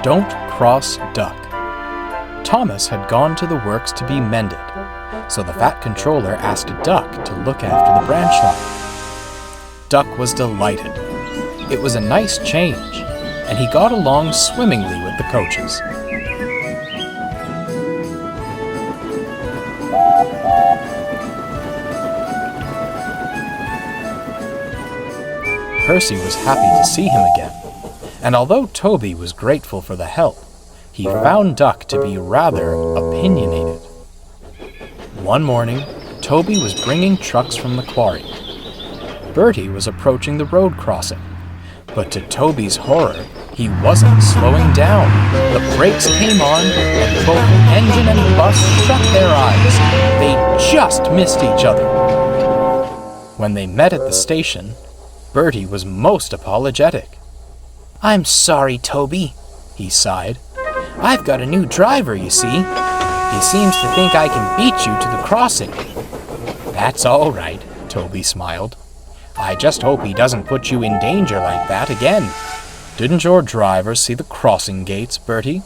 Don't cross Duck. Thomas had gone to the works to be mended, so the Fat Controller asked Duck to look after the branch line. Duck was delighted. It was a nice change, and he got along swimmingly with the coaches. Percy was happy to see him again, and although Toby was grateful for the help, he found Duck to be rather opinionated. One morning, Toby was bringing trucks from the quarry. Bertie was approaching the road crossing, but to Toby's horror, he wasn't slowing down. The brakes came on, and both engine and bus shut their eyes. They just missed each other. When they met at the station, Bertie was most apologetic. "I'm sorry, Toby," he sighed. "I've got a new driver, you see. He seems to think I can beat you to the crossing." "That's all right," Toby smiled. "I just hope he doesn't put you in danger like that again." "Didn't your driver see the crossing gates, Bertie?"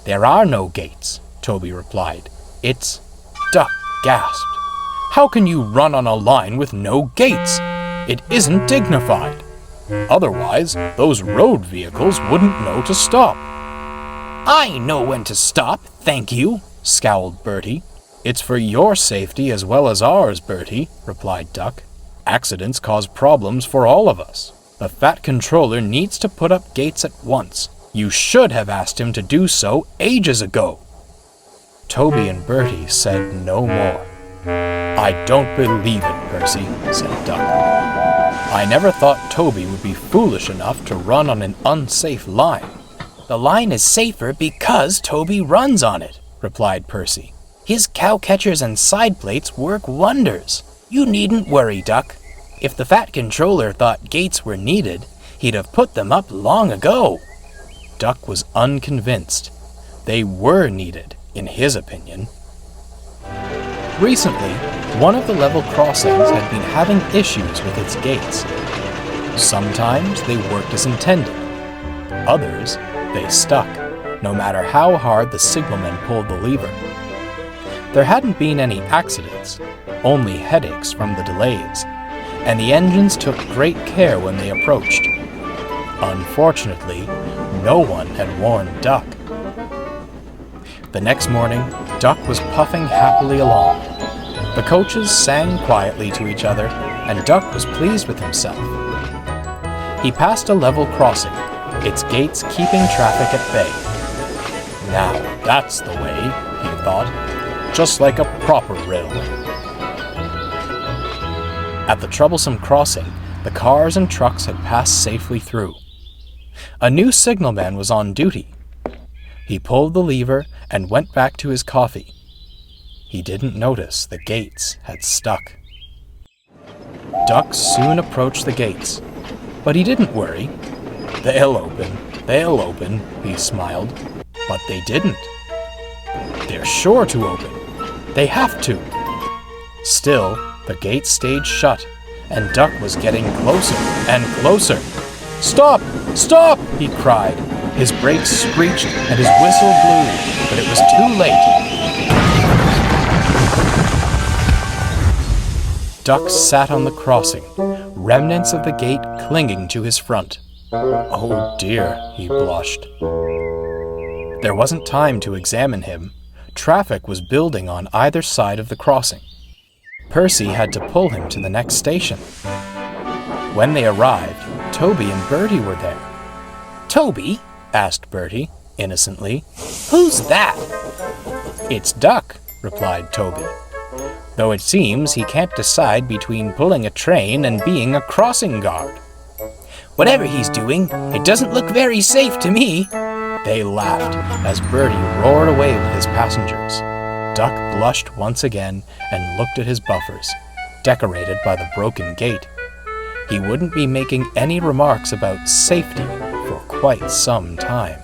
"There are no gates," Toby replied. "It's—" Duck gasped. "How can you run on a line with no gates? It isn't dignified. Otherwise, those road vehicles wouldn't know to stop." "I know when to stop, thank you," scowled Bertie. "It's for your safety as well as ours, Bertie," replied Duck. "Accidents cause problems for all of us. The Fat Controller needs to put up gates at once. You should have asked him to do so ages ago." Toby and Bertie said no more. "I don't believe it, Percy," said Duck. "I never thought Toby would be foolish enough to run on an unsafe line." "The line is safer because Toby runs on it," replied Percy. "His cow catchers and side plates work wonders. You needn't worry, Duck. If the Fat Controller thought gates were needed, he'd have put them up long ago." Duck was unconvinced. They were needed, in his opinion. Recently, one of the level crossings had been having issues with its gates. Sometimes they worked as intended. Others, they stuck, no matter how hard the signalman pulled the lever. There hadn't been any accidents, only headaches from the delays, and the engines took great care when they approached. Unfortunately, no one had warned Duck. The next morning, Duck was puffing happily along. The coaches sang quietly to each other, and Duck was pleased with himself. He passed a level crossing, its gates keeping traffic at bay. "Now that's the way," he thought, "just like a proper railway." At the troublesome crossing, the cars and trucks had passed safely through. A new signalman was on duty. He pulled the lever and went back to his coffee. He didn't notice the gates had stuck. Duck soon approached the gates, but he didn't worry. They'll open, he smiled. But they didn't. They're sure to open. They have to. Still, the gates stayed shut, and Duck was getting closer and closer. "Stop! Stop!" he cried. His brakes screeched and his whistle blew, but it was too late. Duck sat on the crossing, remnants of the gate clinging to his front. "Oh dear," he blushed. There wasn't time to examine him. Traffic was building on either side of the crossing. Percy had to pull him to the next station. When they arrived, Toby and Bertie were there. "Toby?" asked Bertie, innocently. "Who's that?" "It's Duck," replied Toby. "Though it seems he can't decide between pulling a train and being a crossing guard." "Whatever he's doing, it doesn't look very safe to me." They laughed as Bertie roared away with his passengers. Duck blushed once again and looked at his buffers, decorated by the broken gate. He wouldn't be making any remarks about safety for quite some time.